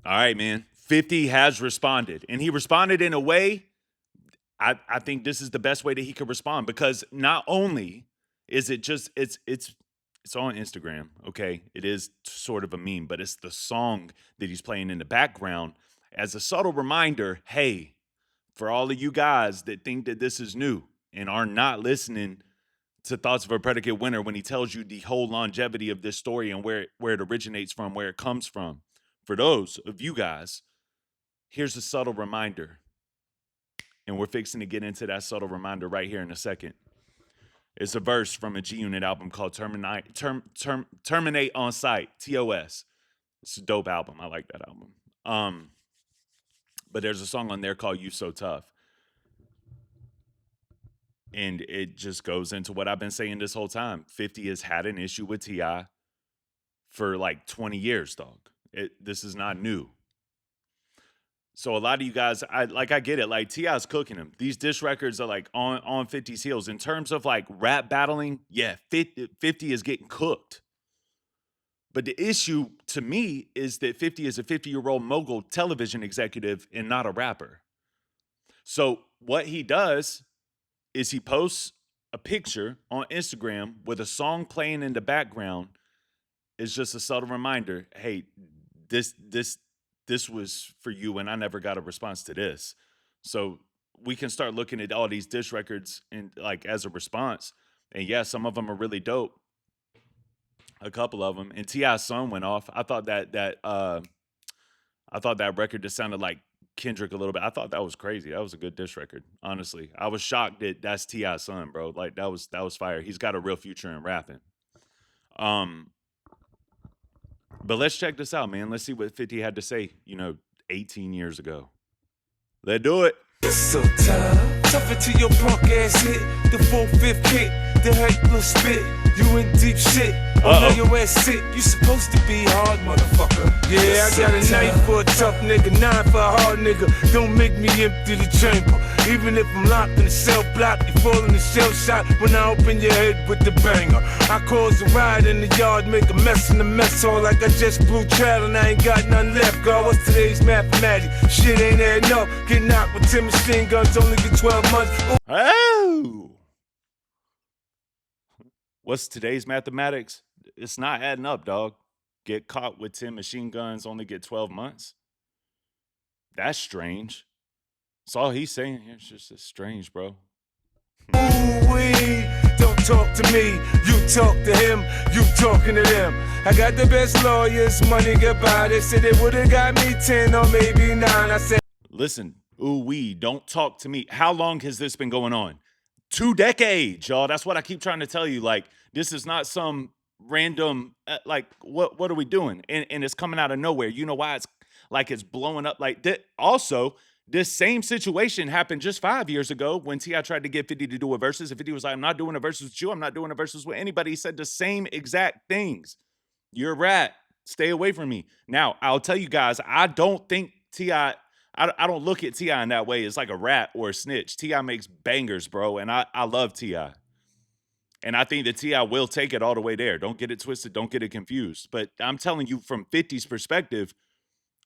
All right, man. 50 has responded, and he responded in a way. I think this is the best way that he could respond because not only is it just it's on Instagram, okay? It is sort of a meme, but it's the song that he's playing in the background as a subtle reminder, hey, for all of you guys that think that this is new and are not listening to Thoughts of a Predicate Winner when he tells you the whole longevity of this story and where it originates from, where it comes from. For those of you guys, here's a subtle reminder. And we're fixing to get into that subtle reminder right here in a second. It's a verse from a G Unit album called Terminate on Sight, TOS. It's a dope album. I like that album. But there's a song on there called You So Tough. And it just goes into what I've been saying this whole time. 50 has had an issue with T.I. for like 20 years, dog. This is not new. So a lot of you guys, I get it. Like T.I.'s cooking him. These diss records are like on 50's heels. In terms of like rap battling, yeah, 50 is getting cooked. But the issue to me is that 50 is a 50-year-old mogul television executive and not a rapper. So what he does is he posts a picture on Instagram with a song playing in the background. It's just a subtle reminder, hey, this was for you and I never got a response to this. So we can start looking at all these diss records and like as a response. And yeah, some of them are really dope. A couple of them. And T.I.'s song went off. I thought that record just sounded like Kendrick a little bit. I thought that was crazy. That was a good diss record, honestly. I was shocked that that's T.I.'s son, bro. Like that was fire. He's got a real future in rapping. Um, but let's check this out, man. Let's see what 50 had to say, 18 years ago. Let's do it. So tough it to your punk ass hit. The 4/5 hit, the heckler spit. You in deep shit. Oh, now your ass sick. You supposed to be hard, motherfucker. Yeah, I got a knife for a tough nigga, 9 for a hard nigga. Don't make me empty the chamber. Even if I'm locked in the cell block, you fall in the shell shot when I open your head with the banger. I cause a ride in the yard, make a mess in the mess hall like I just blew trail and I ain't got nothing left, girl. What's today's mathematics? Shit ain't adding up. Get knocked with 10 machine guns, only get 12 months. Oh! What's today's mathematics? It's not adding up, dog. Get caught with 10 machine guns, only get 12 months? That's strange. That's all he's saying here. It's just strange, bro. Ooh-wee, don't talk to me, you talk to him, you talking to them. I got the best lawyers, money goodbye. They said they would've got me 10 or maybe 9. I said, listen, ooh-wee, don't talk to me. How long has this been going on? 2 decades, y'all. That's what I keep trying to tell you. Like, this is not some random, like, what are we doing? And it's coming out of nowhere. You know why? It's blowing up like that. Also, this same situation happened just 5 years ago when T.I. tried to get 50 to do a versus. And 50 was like, I'm not doing a versus with you. I'm not doing a versus with anybody. He said the same exact things. You're a rat. Stay away from me. Now, I'll tell you guys, I don't think T.I., I don't look at T.I. in that way. It's like a rat or a snitch. T.I. makes bangers, bro. And I love T.I. And I think that T.I. will take it all the way there. Don't get it twisted. Don't get it confused. But I'm telling you from 50's perspective,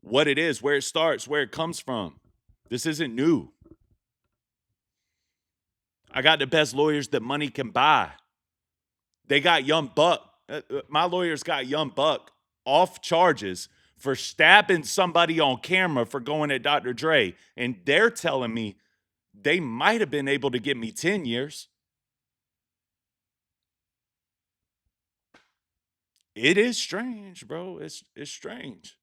what it is, where it starts, where it comes from. This isn't new. I got the best lawyers that money can buy. They got Young Buck. My lawyers got Young Buck off charges for stabbing somebody on camera for going at Dr. Dre. And they're telling me they might have been able to get me 10 years. It is strange, bro. It's strange.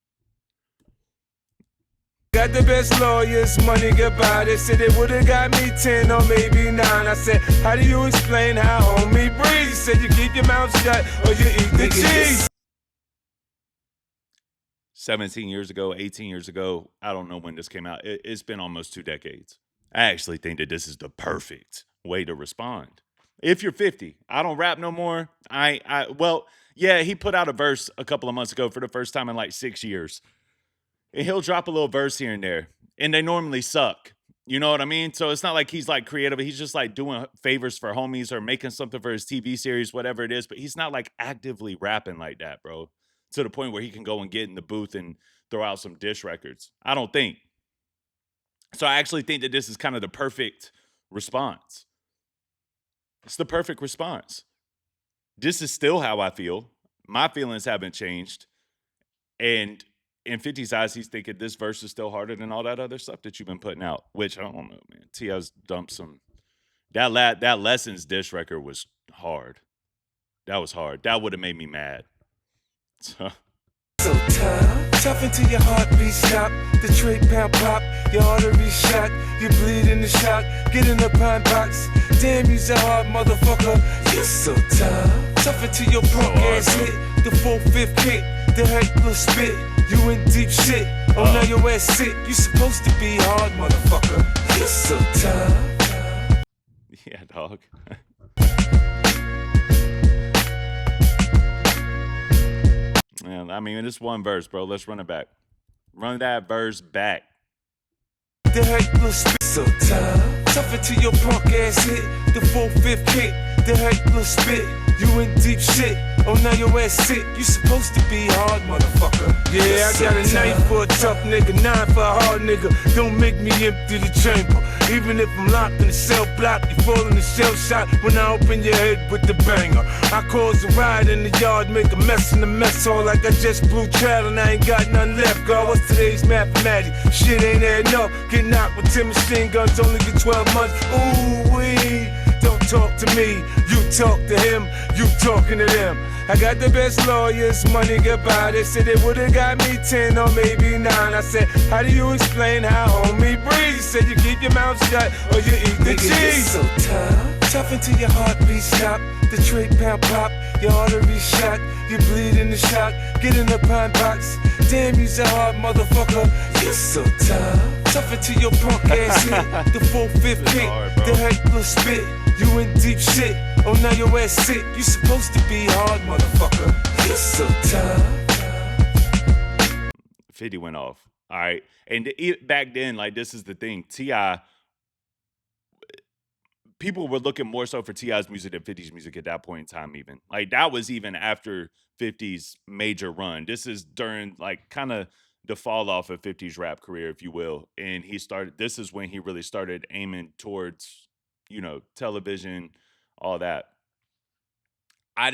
got the best lawyers, money goodbye. They said they would've got me 10 or maybe 9. I said, how do you explain how homie breathes? He said you keep your mouth shut or you eat the cheese. 17 years ago, 18 years ago, I don't know when this came out. It's been almost 2 decades. I actually think that this is the perfect way to respond. If you're 50, I don't rap no more. Well, yeah, he put out a verse a couple of months ago for the first time in like 6 years. And he'll drop a little verse here and there. And they normally suck. You know what I mean? So it's not like he's like creative. He's just like doing favors for homies or making something for his TV series, whatever it is. But he's not like actively rapping like that, bro. To the point where he can go and get in the booth and throw out some diss records. I don't think. So I actually think that this is kind of the perfect response. It's the perfect response. This is still how I feel. My feelings haven't changed. And in 50's eyes, he's thinking this verse is still harder than all that other stuff that you've been putting out, which I don't know, man. T.I.'s dumped some. That Lessons diss record was hard. That was hard. That would have made me mad. So, So tough until your heartbeat stop. The tray pound pop, your artery shot. You bleed in the shock, get in the pine box. Damn, you's a hard motherfucker. You so tough until your punk ass hit. The 4/5 kick, the heckler spit. You in deep shit. Oh, now your ass sick. You supposed to be hard, motherfucker. You so tough. yeah, dog. Yeah, I mean, it's one verse, bro. Let's run it back. Run that verse back. The heckler spit. So tough until your punk ass hit. The 4/5 kick, the heckler spit. You in deep shit. Oh, now your ass sick. You supposed to be hard, motherfucker. Yeah, I got a 9 for a tough nigga, 9 for a hard nigga. Don't make me empty the chamber. Even if I'm locked in the cell block, you fall in the shell shot when I open your head with the banger. I cause a ride in the yard, make a mess in the mess hall like I just blew trail and I ain't got none left, girl. What's today's mathematics? Shit ain't adding up. Get knocked with 10 machine guns, only get 12 months. Ooh wee. Don't talk to me, you talk to him, you talking to them. I got the best lawyers, money goodbye. They said they would've got me 10 or maybe 9. I said, how do you explain how homie breathes? He said you keep your mouth shut or you eat the cheese. So tough until your heartbeat stop. The tray pound pop, your artery shot. You bleed in the shock, get in the pine box. Damn, you's a hard motherfucker. You so tough until your punk ass hit. The 4/5 kick, the heckler spit. You in deep shit. Oh, now your ass sick. You supposed to be hard, motherfucker. You so tough. 50 went off. All right. And back then, like, this is the thing. T.I., people were looking more so for T.I.'s music than 50's music at that point in time, even. Like, that was even after 50's major run. This is during, like, kind of the fall off of 50's rap career, if you will. And this is when he really started aiming towards, television, all that. I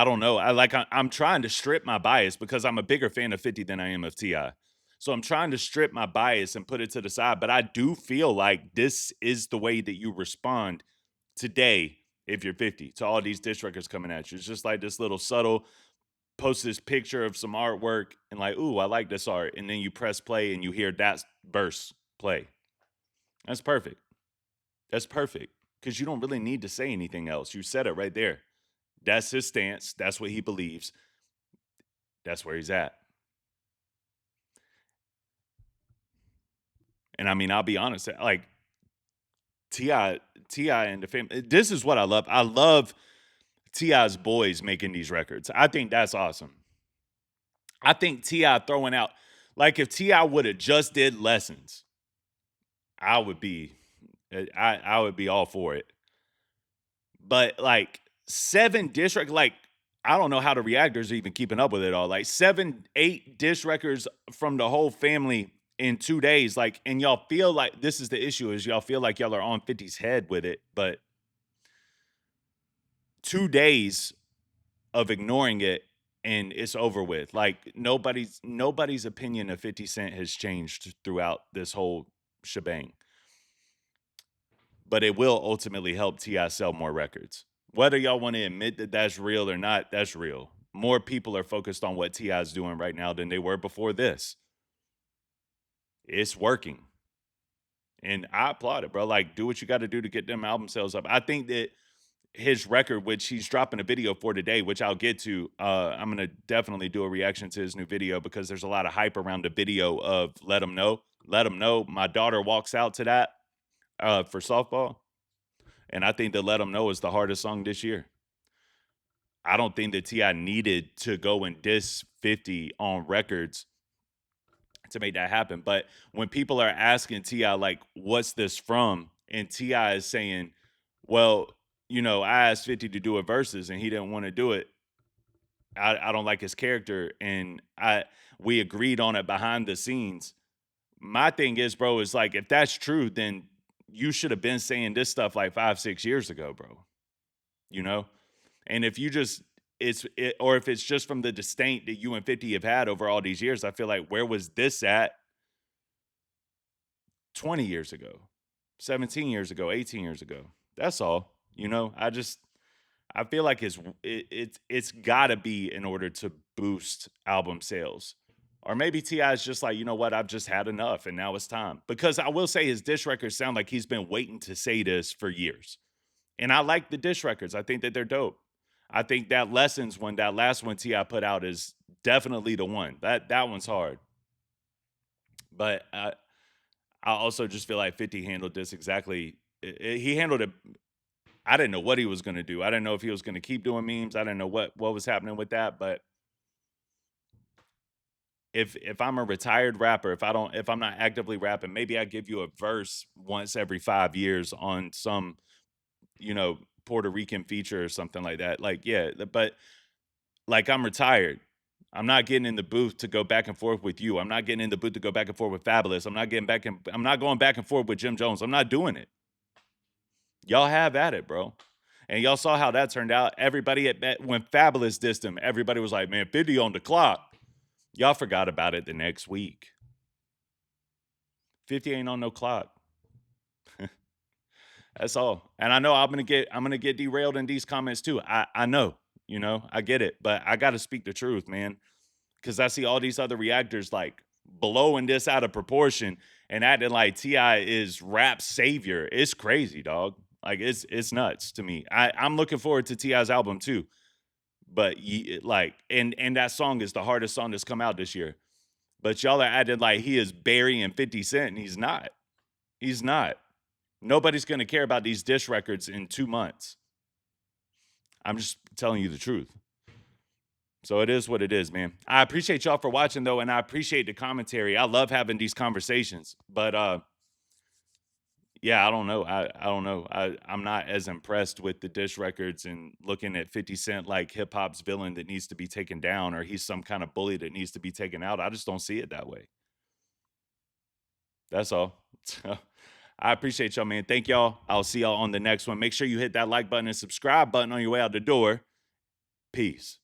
don't know. I'm trying to strip my bias because I'm a bigger fan of 50 than I am of T.I. So I'm trying to strip my bias and put it to the side. But I do feel like this is the way that you respond today if you're 50 to all these diss records coming at you. It's just like this little subtle post this picture of some artwork and like, ooh, I like this art. And then you press play and you hear that verse play. That's perfect. That's perfect. Because you don't really need to say anything else. You said it right there. That's his stance. That's what he believes. That's where he's at. And I mean, I'll be honest, like T.I. and the family, this is what I love. I love T.I.'s boys making these records. I think that's awesome. I think T.I. throwing out, like if T.I. would have just did Lessons, I would be all for it. But like 7 diss records, like I don't know how the reactors are even keeping up with it all. Like 7, 8 diss records from the whole family in 2 days. Like, and y'all feel like this is the issue is y'all feel like y'all are on 50's head with it, but 2 days of ignoring it and it's over with. Like nobody's opinion of 50 Cent has changed throughout this whole shebang. But it will ultimately help T.I. sell more records. Whether y'all want to admit that that's real or not, that's real. More people are focused on what T.I. is doing right now than they were before this. It's working. And I applaud it, bro. Like, do what you got to do to get them album sales up. I think that his record, which he's dropping a video for today, which I'll get to, I'm going to definitely do a reaction to his new video because there's a lot of hype around the video of Let 'Em Know. Let 'Em Know. My daughter walks out to that for softball. And I think that Let 'Em Know is the hardest song this year. I don't think that T.I. needed to go and diss 50 on records to make that happen. But when people are asking T.I., like, what's this from? And T.I. is saying, well, I asked 50 to do a verses and he didn't want to do it. I don't like his character. And we agreed on it behind the scenes. My thing is, bro, is like if that's true, then you should have been saying this stuff like 5, 6 years ago, bro. You know? And if you just or if it's just from the disdain that you and 50 have had over all these years, I feel like where was this at 20 years ago, 17 years ago, 18 years ago? That's all. I feel like it's got to be in order to boost album sales. Or maybe T.I. is just like, you know what, I've just had enough and now it's time. Because I will say his diss records sound like he's been waiting to say this for years. And I like the dish records. I think that they're dope. I think that Lessons one, that last one T.I. put out is definitely the one. That one's hard. But I also just feel like 50 handled this exactly. He handled it. I didn't know what he was going to do. I didn't know if he was going to keep doing memes. I didn't know what was happening with that. But if I'm a retired rapper, if I'm not actively rapping, maybe I give you a verse once every 5 years on some Puerto Rican feature or something like that. Like, yeah, but like I'm retired. I'm not getting in the booth to go back and forth with you. I'm not getting in the booth to go back and forth with Fabulous. I'm not going back and forth with Jim Jones. I'm not doing it. Y'all have at it, bro. And y'all saw how that turned out. Everybody when Fabulous dissed him, everybody was like, man, 50 on the clock. Y'all forgot about it the next week. 50 ain't on no clock. That's all. And I know I'm gonna get derailed in these comments too. I know, I get it, but I gotta speak the truth, man. Cause I see all these other reactors like blowing this out of proportion and acting like T.I. is rap savior. It's crazy, dog. Like it's nuts to me. I'm looking forward to T.I.'s album too. But and that song is the hardest song that's come out this year. But y'all are acting like he is burying 50 Cent, and he's not. He's not. Nobody's going to care about these dish records in 2 months. I'm just telling you the truth. So it is what it is, man. I appreciate y'all for watching, though, and I appreciate the commentary. I love having these conversations. But, yeah, I don't know. I don't know. I'm not as impressed with the dish records and looking at 50 Cent like hip-hop's villain that needs to be taken down or he's some kind of bully that needs to be taken out. I just don't see it that way. That's all. I appreciate y'all, man. Thank y'all. I'll see y'all on the next one. Make sure you hit that like button and subscribe button on your way out the door. Peace.